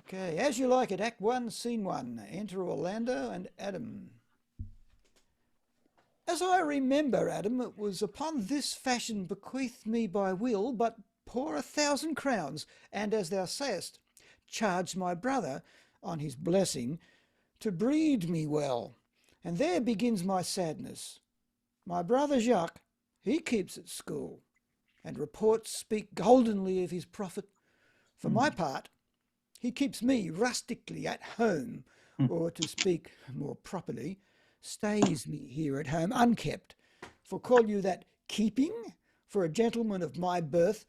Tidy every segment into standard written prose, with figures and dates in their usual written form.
Okay, as you like it, Act 1, Scene 1. Enter Orlando and Adam. As I remember, Adam, it was upon this fashion bequeathed me by will, but pour 1,000 crowns, and as thou sayest, charged my brother, on his blessing, to breed me well. And there begins my sadness. My brother Jacques, he keeps at school, and reports speak goldenly of his profit. For my part, he keeps me rustically at home, or to speak more properly, stays me here at home unkept. For call you that keeping for a gentleman of my birth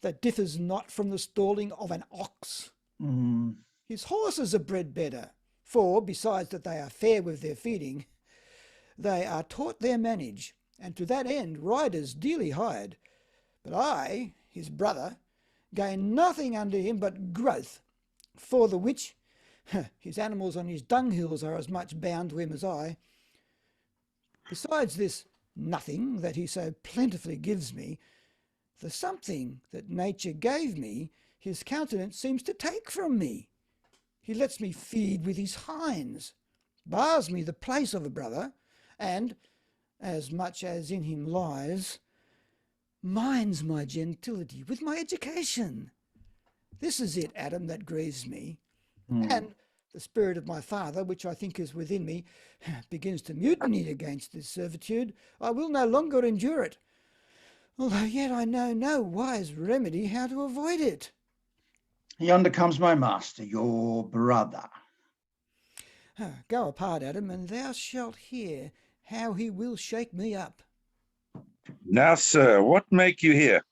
that differs not from the stalling of an ox? His horses are bred better, for, besides that they are fair with their feeding, they are taught their manage, and to that end riders dearly hired. But I, his brother, gain nothing under him but growth, for the which his animals on his dunghills are as much bound to him as I. Besides this nothing that he so plentifully gives me, the something that nature gave me his countenance seems to take from me. He lets me feed with his hinds, bars me the place of a brother, and, as much as in him lies, mines my gentility with my education. This is it, Adam, that grieves me. And the spirit of my father, which I think is within me, begins to mutiny against this servitude. I will no longer endure it, although yet I know no wise remedy how to avoid it. Yonder comes my master, your brother. Go apart, Adam, and thou shalt hear how he will shake me up. Now, sir, what make you here?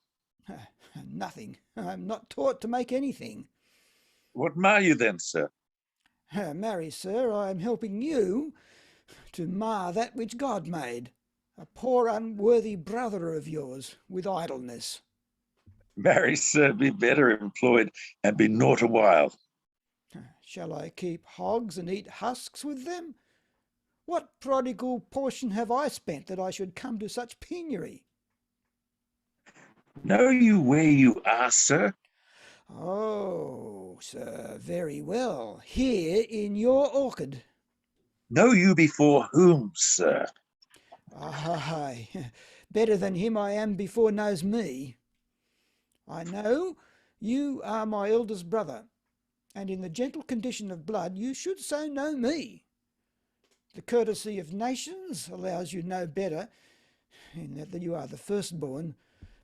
Nothing. I'm not taught to make anything. What mar you then, sir? Marry, sir, I am helping you to mar that which God made, a poor unworthy brother of yours, with idleness. Marry, sir, be better employed and be naught a while. Shall I keep hogs and eat husks with them? What prodigal portion have I spent that I should come to such penury? Know you where you are, sir? Oh, sir, very well. Here in your orchard. Know you before whom, sir? Aye, better than him I am before knows me. I know you are my eldest brother, and in the gentle condition of blood you should so know me. The courtesy of nations allows you no better, in that you are the firstborn,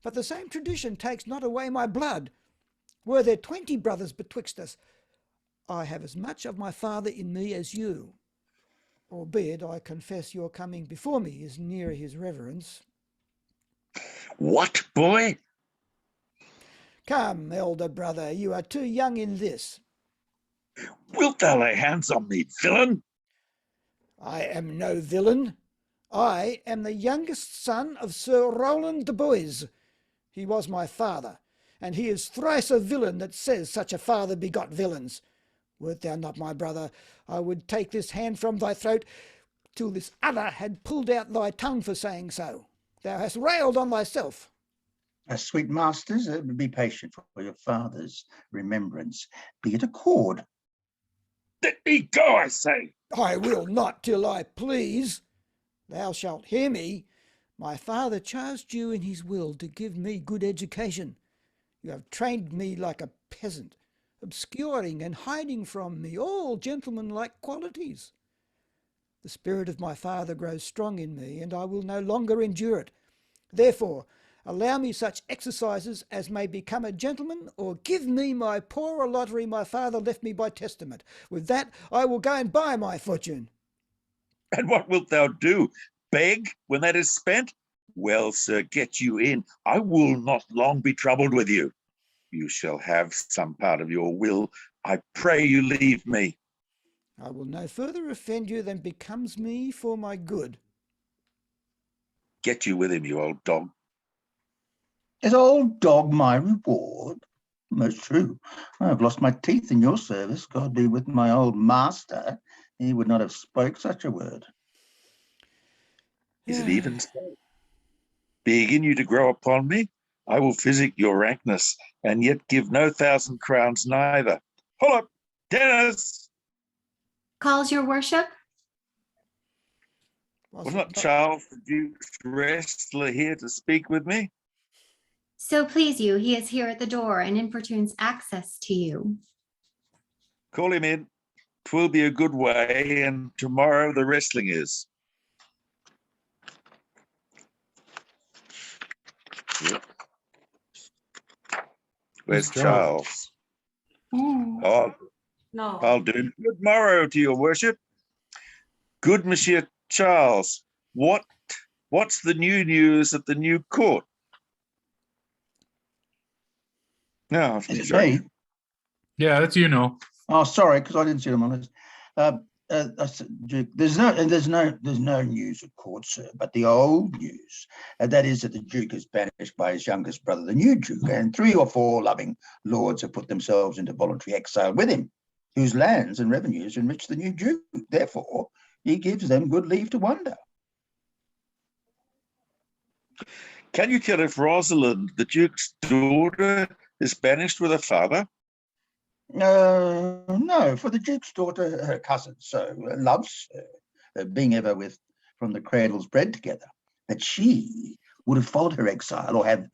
but the same tradition takes not away my blood. Were there 20 brothers betwixt us, I have as much of my father in me as you, albeit I confess your coming before me is nearer his reverence. What, boy? Come, elder brother, you are too young in this. Wilt thou lay hands on me, villain? I am no villain. I am the youngest son of Sir Roland de Boys. He was my father, and he is thrice a villain that says such a father begot villains. Wert thou not my brother, I would take this hand from thy throat till this other had pulled out thy tongue for saying so. Thou hast railed on thyself. Sweet masters, be patient for your father's remembrance. Be it a cord. Let me go, I say. I will not till I please. Thou shalt hear me. My father charged you in his will to give me good education. You have trained me like a peasant, obscuring and hiding from me all gentlemanlike qualities. The spirit of my father grows strong in me, and I will no longer endure it. Therefore, allow me such exercises as may become a gentleman, or give me my poor lottery my father left me by testament. With that I will go and buy my fortune. And what wilt thou do? Beg when that is spent? Well, sir, get you in. I will not long be troubled with you. You shall have some part of your will. I pray you leave me. I will no further offend you than becomes me for my good. Get you with him, you old dog. Is old dog my reward? Most true. I have lost my teeth in your service. God be with my old master. He would not have spoke such a word. Is it even so? Begin you to grow upon me? I will physic your rankness, and yet give no 1,000 crowns neither. Hold up! Dennis! Calls your worship? Was not Charles the Duke's wrestler here to speak with me? So please you, he is here at the door and importunes access to you. Call him in. 'Twill be a good way, and tomorrow the wrestling is. Yep. Where's Charles? Oh, No. I'll do. Good morrow to your worship. Good Monsieur Charles. What's the new news at the new court? No, Is it sorry. me? Yeah, that's Oh, sorry, because I didn't see them on this. I said, Duke, there's no news at court, sir, but the old news, that is that the Duke is banished by his youngest brother, the new Duke, and 3 or 4 loving lords have put themselves into voluntary exile with him, whose lands and revenues enrich the new Duke. Therefore, he gives them good leave to wander. Can you tell if Rosalind, the Duke's daughter, is banished with her father? No, for the Duke's daughter, her cousin, so loves her, being ever with from the cradles bred together, that she would have followed her exile or have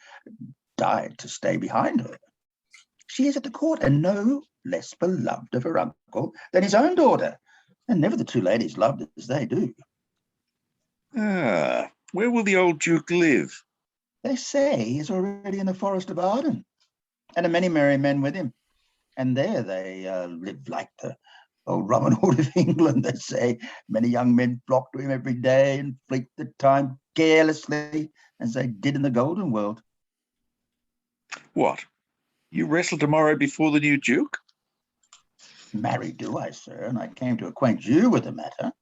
died to stay behind her. She is at the court and no less beloved of her uncle than his own daughter, and never the 2 ladies loved as they do. Ah, where will the old Duke live? They say he's already in the forest of Arden, and a many merry men with him. And there they live like the old Robin Hood of England, they say. Many young men flock to him every day and fleet the time carelessly, as they did in the golden world. What? You wrestle tomorrow before the new Duke? Marry do I, sir, and I came to acquaint you with the matter.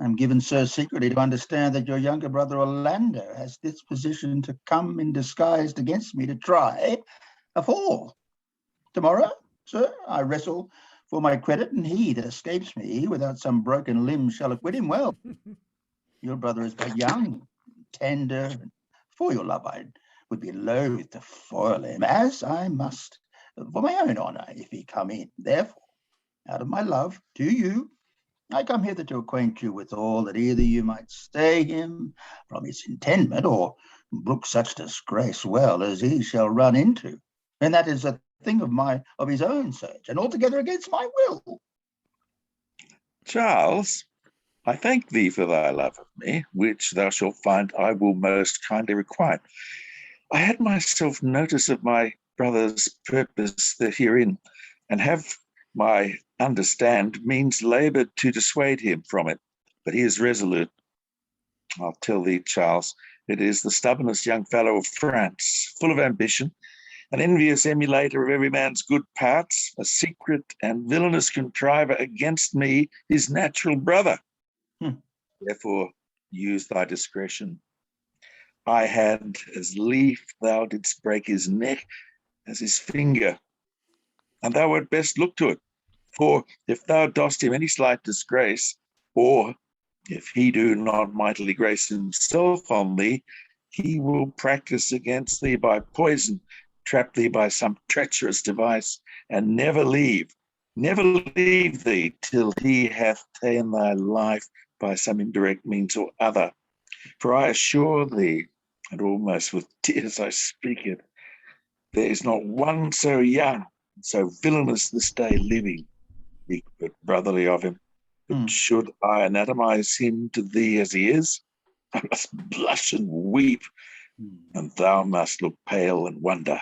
I'm given, sir, secretly to understand that your younger brother Orlando has disposition to come in disguised against me to try a fall. Tomorrow, sir, I wrestle for my credit, and he that escapes me without some broken limb shall acquit him well. Your brother is but young, tender, and for your love I would be loath to foil him, as I must for my own honour if he come in. Therefore, out of my love to you, I come hither to acquaint you with all, that either you might stay him from his intendment, or brook such disgrace well as he shall run into. And that is a thing of his own search, and altogether against my will. Charles, I thank thee for thy love of me, which thou shalt find I will most kindly requite. I had myself notice of my brother's purpose herein, and have my understand means laboured to dissuade him from it, but he is resolute. I'll tell thee, Charles, it is the stubbornest young fellow of France, full of ambition, an envious emulator of every man's good parts, a secret and villainous contriver against me, his natural brother. Therefore, use thy discretion. I had as lief thou didst break his neck as his finger, and thou wert best look to it. For if thou dost him any slight disgrace, or if he do not mightily grace himself on thee, he will practice against thee by poison, trap thee by some treacherous device, and never leave thee till he hath ta'en thy life by some indirect means or other. For I assure thee, and almost with tears I speak it, there is not one so young, so villainous this day living, but brotherly of him. But should I anatomize him to thee as he is, I must blush and weep, and thou must look pale and wonder.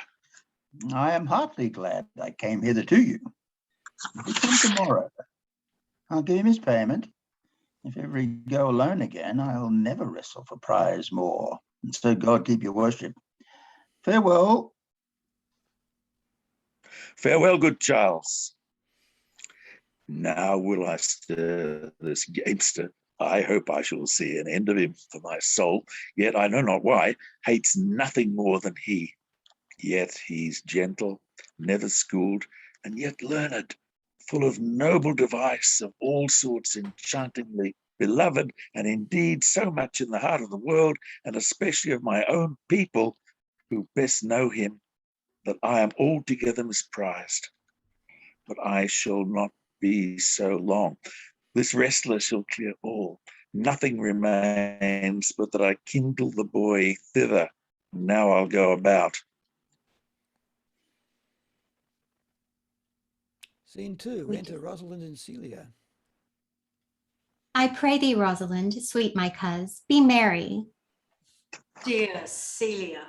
I am heartily glad I came hither to you. He come tomorrow. I'll give him his payment. If ever he go alone again, I'll never wrestle for prize more. And so God keep your worship. Farewell. Farewell, good Charles. Now will I stir this gamester. I hope I shall see an end of him, for my soul, yet I know not why, hates nothing more than he. Yet he's gentle, never schooled, and yet learned, full of noble device of all sorts, enchantingly beloved, and indeed so much in the heart of the world, and especially of my own people, who best know him, that I am altogether misprized. but I shall not be so long. This wrestler shall clear all. Nothing remains but that I kindle the boy thither. Now I'll go about. Scene 2. Enter Rosalind and Celia. I pray thee, Rosalind, sweet my coz, be merry. Dear Celia,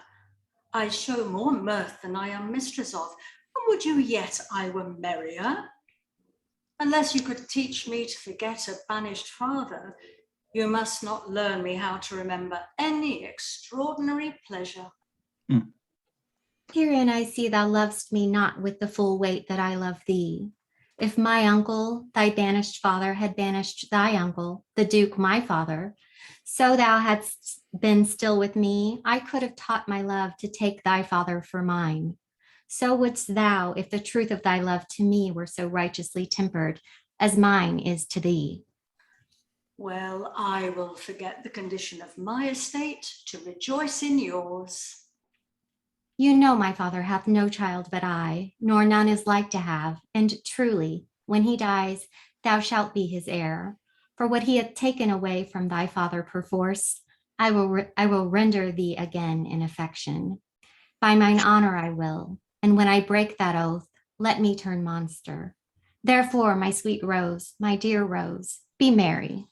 I show more mirth than I am mistress of, and would you yet I were merrier? Unless you could teach me to forget a banished father, you must not learn me how to remember any extraordinary pleasure. Herein I see thou lovest me not with the full weight that I love thee. If my uncle, thy banished father, had banished thy uncle, the Duke, my father, so thou hadst been still with me, I could have taught my love to take thy father for mine. So wouldst thou, if the truth of thy love to me were so righteously tempered as mine is to thee. Well, I will forget the condition of my estate to rejoice in yours. You know my father hath no child but I, nor none is like to have, and truly, when he dies, thou shalt be his heir. For what he hath taken away from thy father perforce, I will render thee again in affection. By mine honor I will, and when I break that oath, let me turn monster. Therefore, my sweet Rose, my dear Rose, be merry.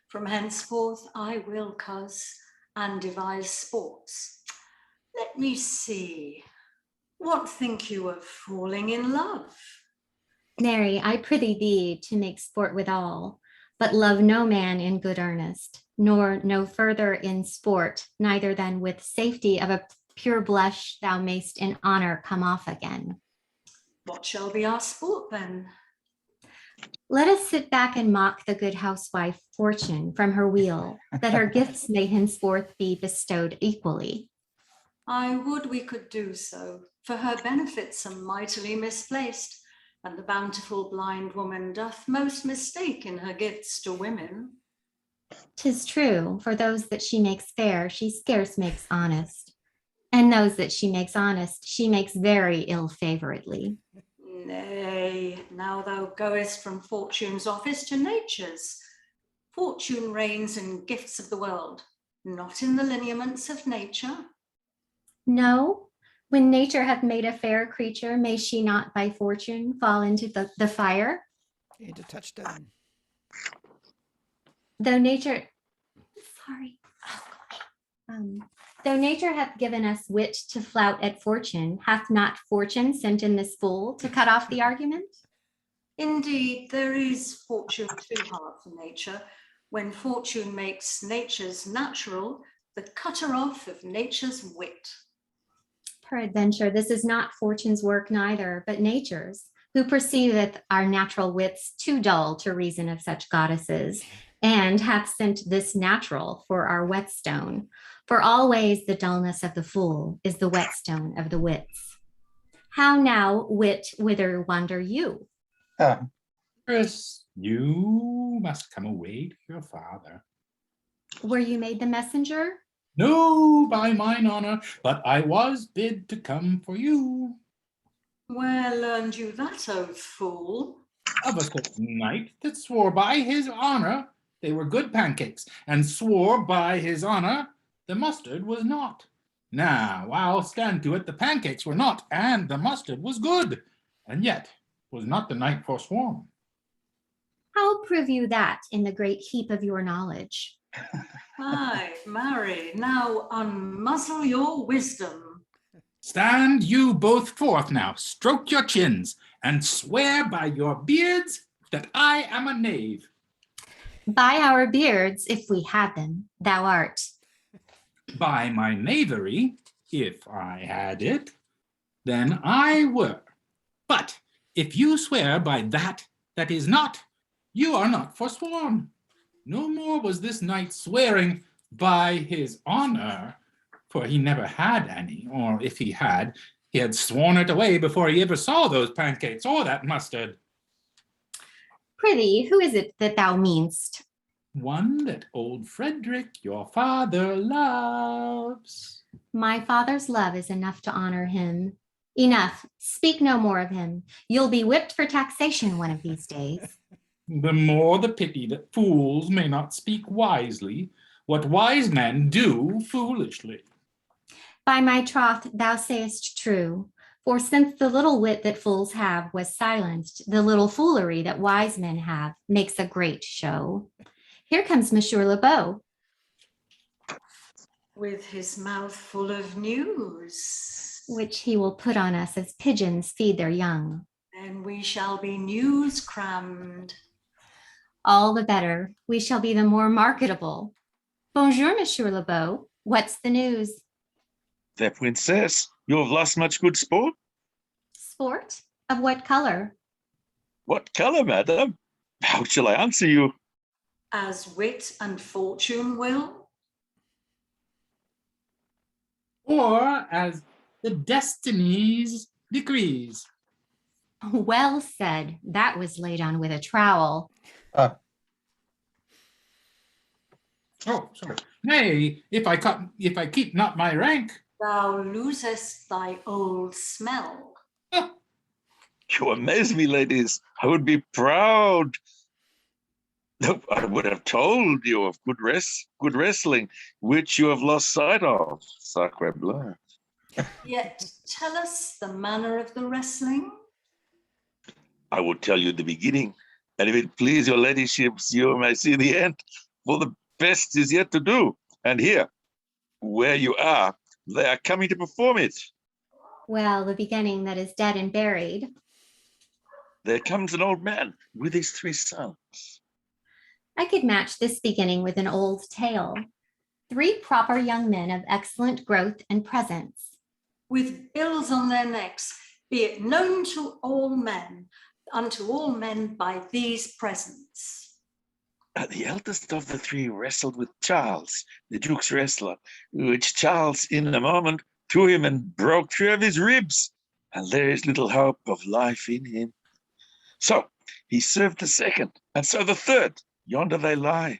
From henceforth I will, coz, and devise sports. Let me see. What think you of falling in love? Nary, I prithee thee to make sport withal, but love no man in good earnest, nor no further in sport, neither than with safety of a pure blush thou mayst in honor come off again. What shall be our sport then? Let us sit back and mock the good housewife Fortune from her wheel, that her gifts may henceforth be bestowed equally. I would we could do so, for her benefits are mightily misplaced, and the bountiful blind woman doth most mistake in her gifts to women. 'Tis true, for those that she makes fair, she scarce makes honest, and those that she makes honest, she makes very ill-favoredly. Nay, now thou goest from Fortune's office to Nature's. Fortune reigns in gifts of the world, not in the lineaments of nature. No, when nature hath made a fair creature, may she not by fortune fall into the fire? Enter Touchstone. Though nature, sorry, though nature hath given us wit to flout at fortune, hath not fortune sent in this fool to cut off the argument? Indeed, there is fortune too hard for nature, when fortune makes nature's natural the cutter off of nature's wit. Peradventure, this is not fortune's work neither, but nature's, who perceiveth our natural wits too dull to reason of such goddesses, and hath sent this natural for our whetstone. For always the dullness of the fool is the whetstone of the wits. How now, wit, whither wander you? Chris, you must come away to your father. Were you made the messenger? No, by mine honor, but I was bid to come for you. Where learned you that, O fool? Of a certain knight that swore by his honor they were good pancakes, and swore by his honor the mustard was not. Now, I'll stand to it, the pancakes were not, and the mustard was good, and yet was not the knight forsworn. How prove you that in the great heap of your knowledge? Aye, marry, now unmuzzle your wisdom. Stand you both forth now, stroke your chins, and swear by your beards that I am a knave. By our beards, if we had them, thou art. By my knavery, if I had it, then I were. But if you swear by that that is not, you are not forsworn. No more was this knight swearing by his honor, for he never had any, or if he had sworn it away before he ever saw those pancakes or that mustard. Prithee, who is it that thou meanst? One that old Frederick, your father, loves. My father's love is enough to honor him. Enough. Speak no more of him. You'll be whipped for taxation one of these days. The more the pity that fools may not speak wisely, what wise men do foolishly. By my troth, thou sayest true. For since the little wit that fools have was silenced, the little foolery that wise men have makes a great show. Here comes Monsieur Lebeau. With his mouth full of news. Which he will put on us as pigeons feed their young. Then we shall be news crammed. All the better. We shall be the more marketable. Bonjour, Monsieur Lebeau. What's the news? The princess, you have lost much good sport? Sport? Of what color? What colour, madam? How shall I answer you? As wit and fortune will. Or as the destinies decrees. Well said. That was laid on with a trowel. Oh, sorry. Nay, if I keep not my rank. Thou losest thy old smell. You amaze me, ladies. I would be proud. No, I would have told you of good wrestling, which you have lost sight of, sacre bleu. Yet tell us the manner of the wrestling. I will tell you the beginning, and if it please your ladyships, you may see the end, for the best is yet to do. And here, where you are, they are coming to perform it. Well, the beginning that is dead and buried. There comes an old man with his 3 sons. I could match this beginning with an old tale. 3 proper young men of excellent growth and presence. With bills on their necks, be it known to all men, unto all men by these presents. The eldest of the 3 wrestled with Charles, the Duke's wrestler, which Charles in a moment threw him and broke 3 of his ribs, and there is little hope of life in him. So he served the 2nd, and so the 3rd. Yonder they lie.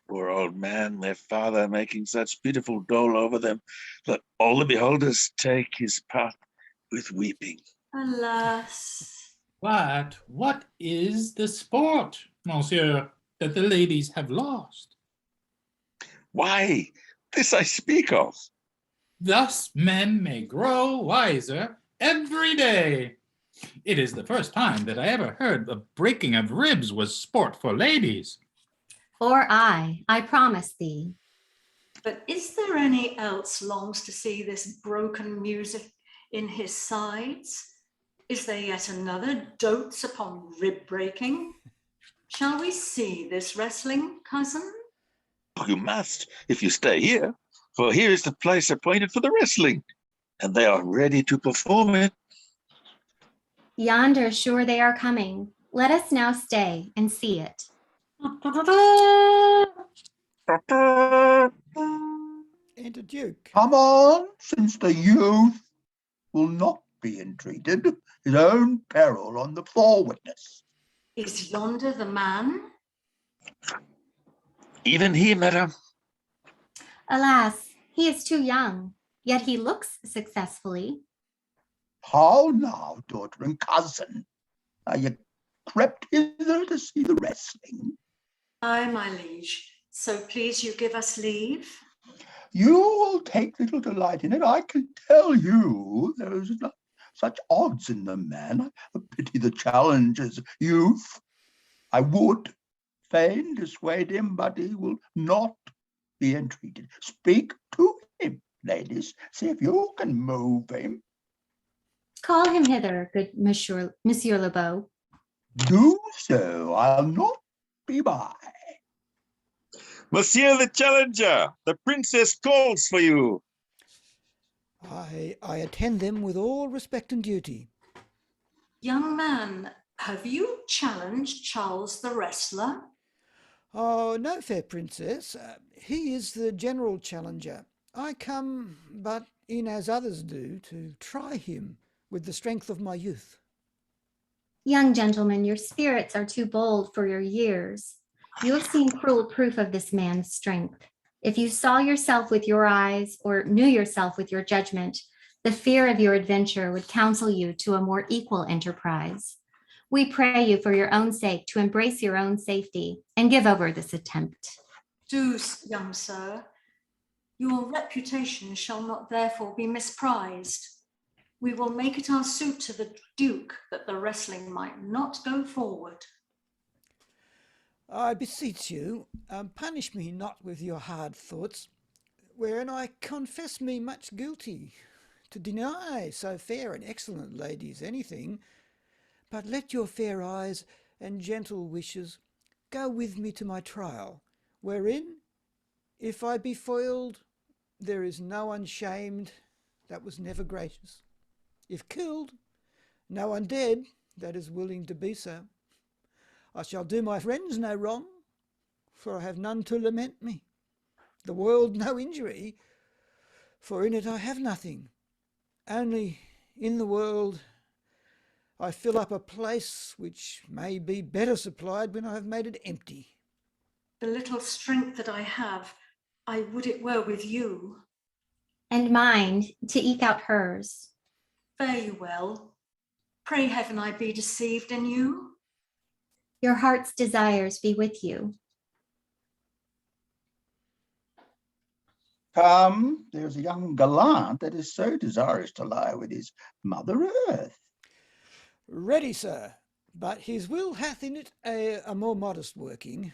Poor old man, their father making such pitiful dole over them that all the beholders take his part with weeping. Alas. But what is the sport, monsieur, that the ladies have lost? Why, this I speak of. Thus men may grow wiser every day. It is the first time that I ever heard the breaking of ribs was sport for ladies. Or I promise thee. But is there any else longs to see this broken music in his sides? Is there yet another dotes upon rib breaking? Shall we see this wrestling, cousin? Oh, you must, if you stay here, for here is the place appointed for the wrestling, and they are ready to perform it. Yonder, sure they are coming. Let us now stay and see it. Enter Duke. Come on, since the youth will not be entreated, his own peril on the forwardness. Is yonder the man? Even he, madam. Alas, he is too young, yet he looks successfully. How now, daughter and cousin? Are you crept hither to see the wrestling? Aye, my liege. So please you give us leave. You will take little delight in it, I can tell you. There is not such odds in the man. I pity the challenger's youth. I would fain dissuade him, but he will not be entreated. Speak to him, ladies. See if you can move him. Call him hither, good Monsieur Lebeau. Do so. I'll not be by. Monsieur the challenger, the princess calls for you. I attend them with all respect and duty. Young man, have you challenged Charles the wrestler? Oh, no, fair princess. He is the general challenger. I come but in as others do to try him with the strength of my youth. Young gentleman, your spirits are too bold for your years. You have seen cruel proof of this man's strength. If you saw yourself with your eyes or knew yourself with your judgment, The fear of your adventure would counsel you to a more equal enterprise. We pray you for your own sake to embrace your own safety and give over this attempt. Do, young sir. Your reputation shall not therefore be misprized. We will make it our suit to the Duke that the wrestling might not go forward. I beseech you, punish me not with your hard thoughts, wherein I confess me much guilty, to deny so fair and excellent ladies anything. But let your fair eyes and gentle wishes go with me to my trial, wherein, if I be foiled, there is no one shamed that was never gracious. If killed, no one dead that is willing to be so. I shall do my friends no wrong, for I have none to lament me. The world no injury, for in it I have nothing. Only in the world I fill up a place which may be better supplied when I have made it empty. The little strength that I have, I would it were with you. And mine to eke out hers. Fare you well. Pray heaven I be deceived in you. Your heart's desires be with you. Come, there's a young gallant that is so desirous to lie with his mother earth. Ready, sir, but his will hath in it a more modest working.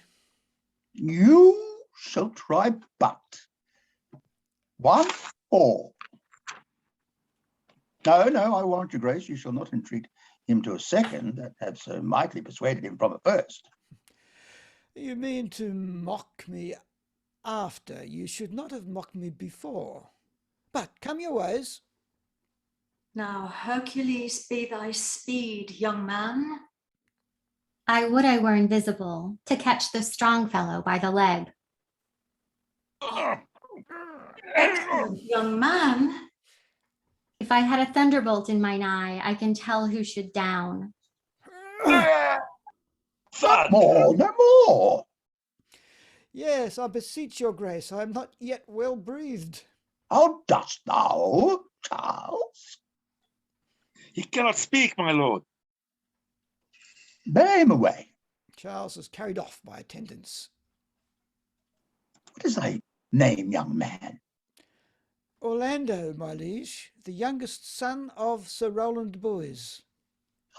You shall try but one or. No, I warrant your grace, you shall not entreat him to a second that have so mightily persuaded him from a first. You mean to mock me after you should not have mocked me before. But come your ways. Now Hercules be thy speed, young man. I would I were invisible to catch the strong fellow by the leg. Excellent, young man. If I had a thunderbolt in mine eye, I can tell who should down. More, no more. Yes, I beseech your grace, I am not yet well breathed. How dost thou, Charles? He cannot speak, my lord. Bear him away. Charles is carried off by attendants. What is thy name, young man? Orlando, my liege, the youngest son of Sir Rowland Boys.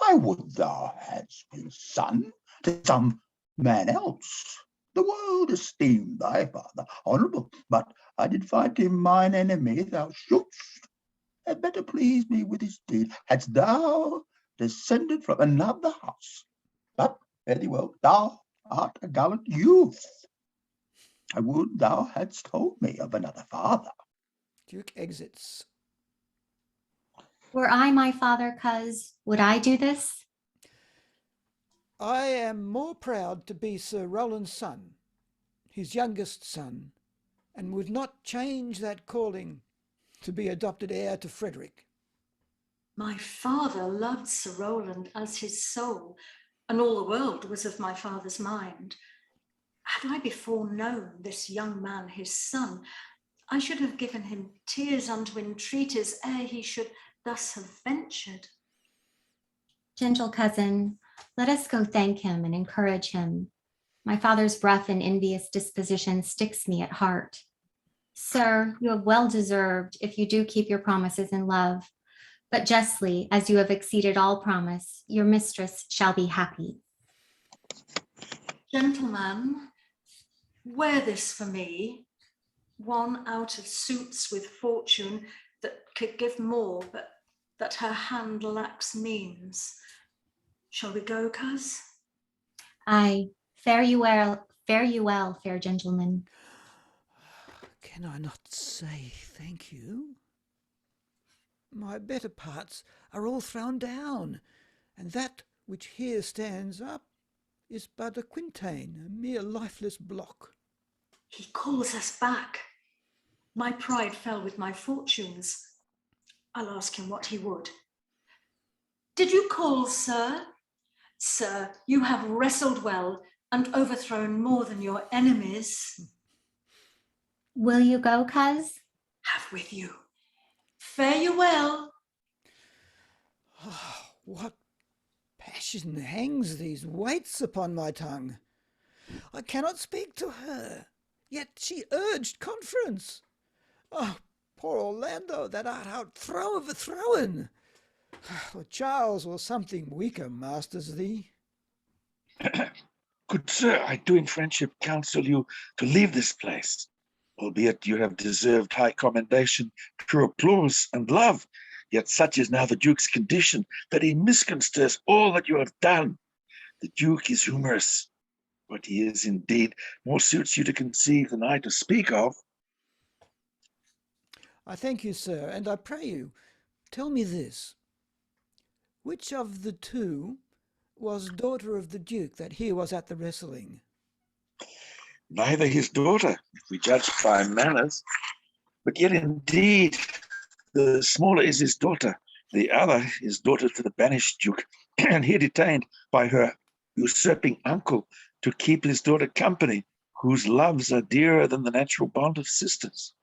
I would thou hadst been son to some man else. The world esteemed thy father honourable, but I did find him mine enemy. Thou shouldst have better pleased me with his deed, hadst thou descended from another house. But fare thee well, thou art a gallant youth. I would thou hadst told me of another father. Duke exits. Were I my father, coz, would I do this? I am more proud to be Sir Rowland's son, his youngest son, and would not change that calling to be adopted heir to Frederick. My father loved Sir Rowland as his soul, and all the world was of my father's mind. Had I before known this young man his son, I should have given him tears unto entreaties ere he should thus have ventured. Gentle cousin, let us go thank him and encourage him. My father's rough and envious disposition sticks me at heart. Sir, you have well deserved if you do keep your promises in love, but justly, as you have exceeded all promise, your mistress shall be happy. Gentleman, wear this for me, one out of suits with fortune that could give more, but that her hand lacks means. Shall we go, coz? Aye, fare you well, fair gentleman. Can I not say thank you? My better parts are all thrown down, and that which here stands up is but a quintain, a mere lifeless block. He calls us back. My pride fell with my fortunes. I'll ask him what he would. Did you call, sir? Sir, you have wrestled well and overthrown more than your enemies. Will you go, coz? Have with you. fare you well. Oh, what passion hangs these weights upon my tongue? I cannot speak to her, yet she urged conference. Oh, poor Orlando, that art overthrown. Or Charles or something weaker masters thee. Good sir, I do in friendship counsel you to leave this place, albeit you have deserved high commendation, true applause, and love. Yet such is now the Duke's condition that he misconstrues all that you have done. The Duke is humorous. What he is indeed more suits you to conceive than I to speak of. I thank you, sir, and I pray you, tell me this. Which of the two was daughter of the Duke that here was at the wrestling? Neither his daughter, if we judge by manners, but yet indeed the smaller is his daughter, the other is daughter to the banished Duke, and here detained by her usurping uncle to keep his daughter company, whose loves are dearer than the natural bond of sisters.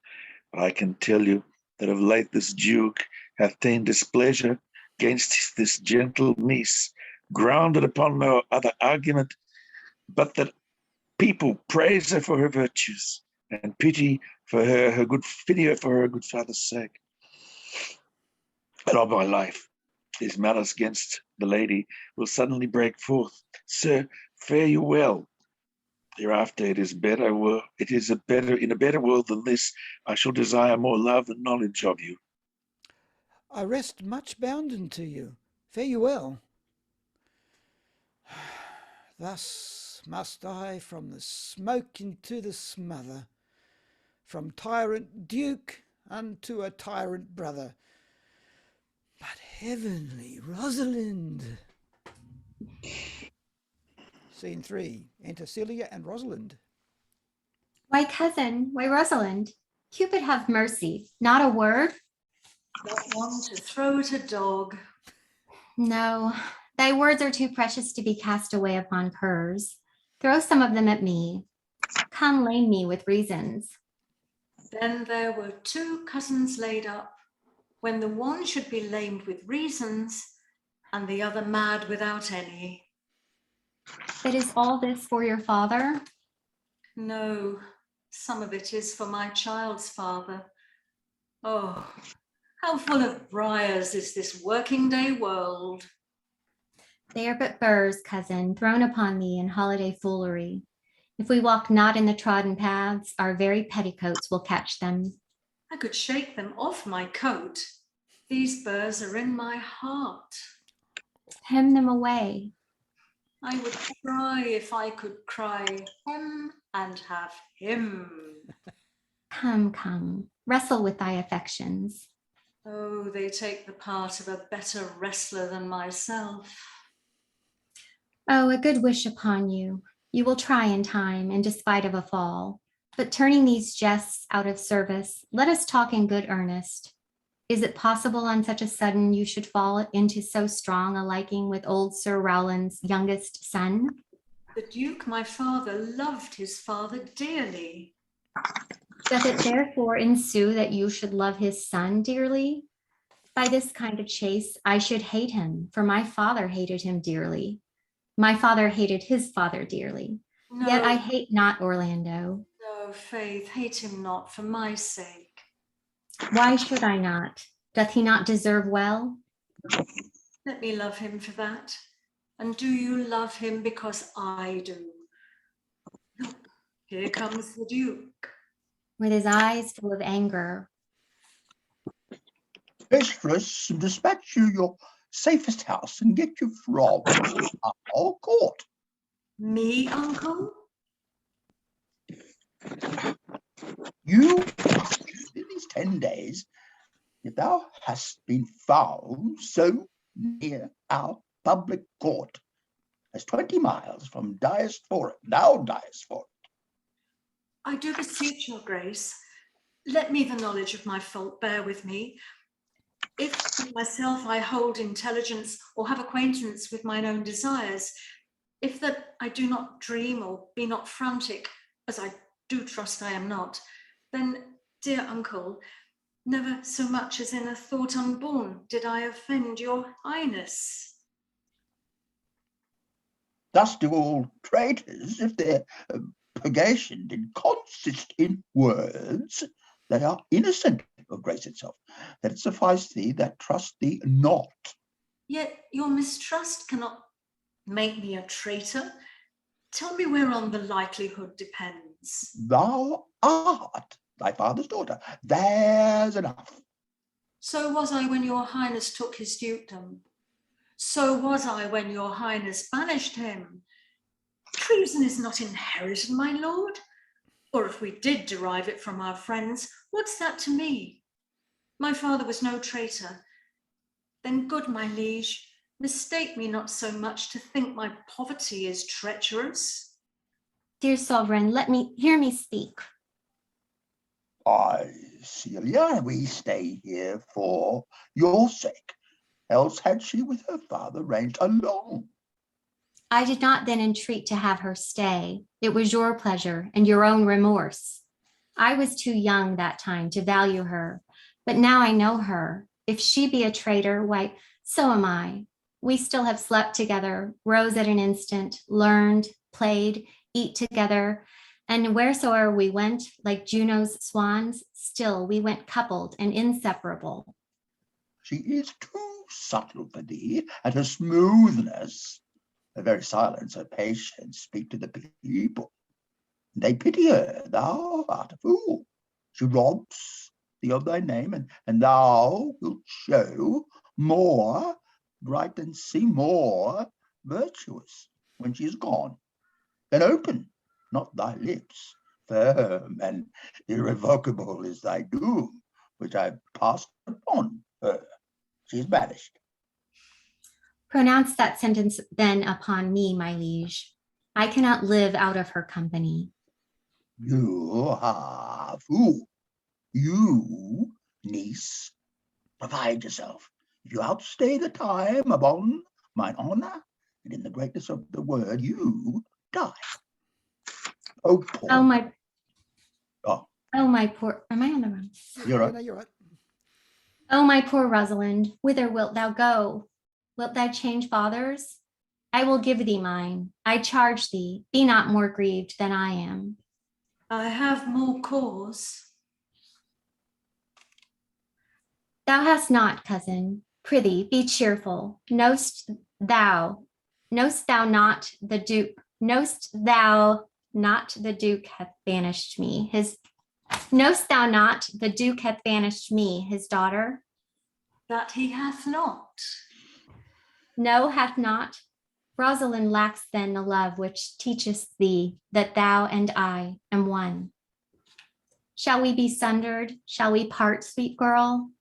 But I can tell you that of late this Duke hath ta'en displeasure against this gentle niece, grounded upon no other argument, but that people praise her for her virtues, and pity for her good filial for her good father's sake. But of my life, his malice against the lady will suddenly break forth. Sir, fare you well. Hereafter it is in a better world than this. I shall desire more love and knowledge of you. I rest much bounden to you. Fare you well. Thus must I from the smoke into the smother, from tyrant Duke unto a tyrant brother. But heavenly Rosalind. Scene 3. Enter Celia and Rosalind. Why, cousin, why, Rosalind, Cupid have mercy, not a word? Not one to throw at a dog. No, thy words are too precious to be cast away upon curs. Throw some of them at me. Come lame me with reasons. Then there were two cousins laid up, when the one should be lamed with reasons, and the other mad without any. But is all this for your father? No, some of it is for my child's father. Oh, how full of briars is this working day world. They are but burrs, cousin, thrown upon thee in holiday foolery. If we walk not in the trodden paths, our very petticoats will catch them. I could shake them off my coat. These burrs are in my heart. Hem them away. I would cry if I could cry hem and have him. Come, come, wrestle with thy affections. Oh, they take the part of a better wrestler than myself. Oh, a good wish upon you. You will try in time, in despite of a fall. But turning these jests out of service, let us talk in good earnest. Is it possible on such a sudden you should fall into so strong a liking with old Sir Rowland's youngest son? The Duke, my father, loved his father dearly. Doth it therefore ensue that you should love his son dearly? By this kind of chase, I should hate him, for my father hated him dearly. My father hated his father dearly. No, Yet I hate not Orlando. no, Faith, hate him not for my sake. Why should I not? Doth he not deserve well? Let me love him for that. And do you love him because I do? Look, here comes the Duke. With his eyes full of anger. Mistress, dispatch you your safest house and get you from our court. Me, uncle? You, in these 10 days, if thou hast been found so near our public court as 20 miles from diest for it, thou diest for it. I do beseech your grace, let me the knowledge of my fault bear with me. If myself I hold intelligence or have acquaintance with mine own desires, if that I do not dream or be not frantic, as I do trust I am not, then, dear uncle, Never so much as in a thought unborn did I offend your highness. Thus do all traitors, if their purgation did consist in words. They are innocent of grace itself, that it suffice thee that trust thee not. Yet your mistrust cannot make me a traitor. Tell me whereon the likelihood depends. Thou art thy father's daughter. There's enough. So was I when your highness took his dukedom. So was I when your highness banished him. Treason is not inherited, my lord. Or if we did derive it from our friends, what's that to me? My father was no traitor. Then, good my liege, mistake me not so much to think my poverty is treacherous. Dear sovereign, hear me speak. Aye, Celia, we stay here for your sake. Else had she with her father ranged alone. I did not then entreat to have her stay. It was your pleasure and your own remorse. I was too young that time to value her, but now I know her. If she be a traitor, why, so am I. We still have slept together, rose at an instant, learned, played, eat together, and wheresoe'er we went, like Juno's swans, still we went coupled and inseparable. She is too subtle for thee, and her smoothness, her very silence, her patience speak to the people. They pity her. Thou art a fool. She robs thee of thy name, and thou wilt show more bright and seem more virtuous when she is gone. Then open not thy lips. Firm and irrevocable is thy doom, which I passed upon her. She is banished. Pronounce that sentence then upon me, my liege. I cannot live out of her company. You are a fool. You, niece, provide yourself. If you outstay the time upon mine honor, and in the greatness of the word, you die. Oh, poor. Oh, my. Oh. Oh, my poor. Am I on the run? You're right. No, you're right. Oh, my poor Rosalind, whither wilt thou go? Wilt thou change fathers? I will give thee mine. I charge thee, be not more grieved than I am. I have more cause. Thou hast not, cousin. Prithee, be cheerful. Knowst thou not the Duke hath banished me, knowst thou not the Duke hath banished me, his daughter? That he hath not. No, hath not. Rosalind lacks then the love which teacheth thee that thou and I am one. Shall we be sundered? Shall we part, sweet girl?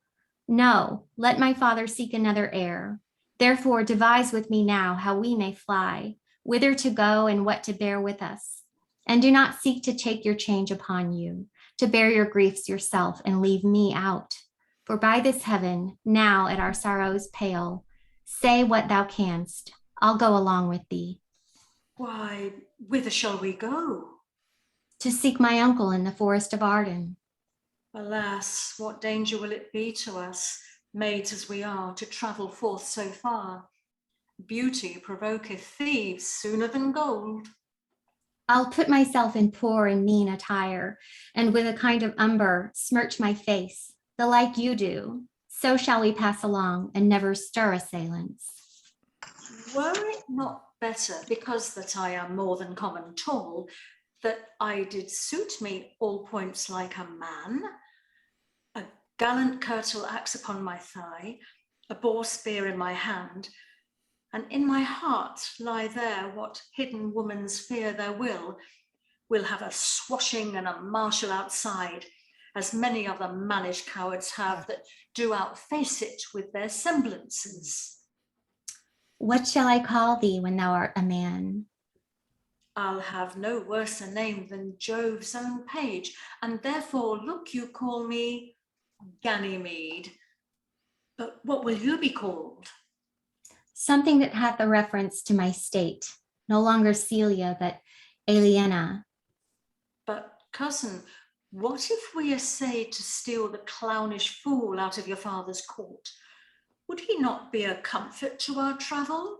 No, let my father seek another heir. Therefore devise with me now how we may fly, whither to go and what to bear with us. And do not seek to take your change upon you, to bear your griefs yourself and leave me out. For by this heaven, now at our sorrow's pale, say what thou canst, I'll go along with thee. Why, whither shall we go? To seek my uncle in the forest of Arden. Alas, what danger will it be to us, maids as we are, to travel forth so far? Beauty provoketh thieves sooner than gold. I'll put myself in poor and mean attire, and with a kind of umber smirch my face, the like you do. So shall we pass along and never stir assailants. Were it not better, because that I am more than common tall, that I did suit me all points like a man, a gallant curtal axe upon my thigh, a boar spear in my hand, and in my heart lie there what hidden woman's fear there will have a swashing and a martial outside, as many other mannish cowards have that do outface it with their semblances. What shall I call thee when thou art a man? I'll have no worse a name than Jove's own page, and therefore look you call me Ganymede. But what will you be called? Something that hath a reference to my state, no longer Celia, but Aliena. But cousin, What if we essayed to steal the clownish fool out of your father's court? Would he not be a comfort to our travel?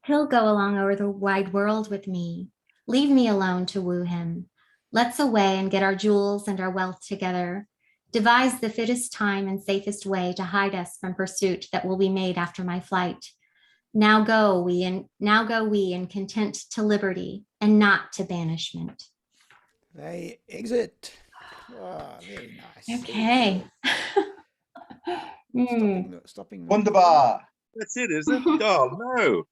He'll go along over the wide world with me. Leave me alone to woo him. Let's away and get our jewels and our wealth together. Devise the fittest time and safest way to hide us from pursuit that will be made after my flight. Now go we and content to liberty and not to banishment. They exit. Ah, very nice. Okay. Stopping the Wunderbar. That's it, is it? Oh, no.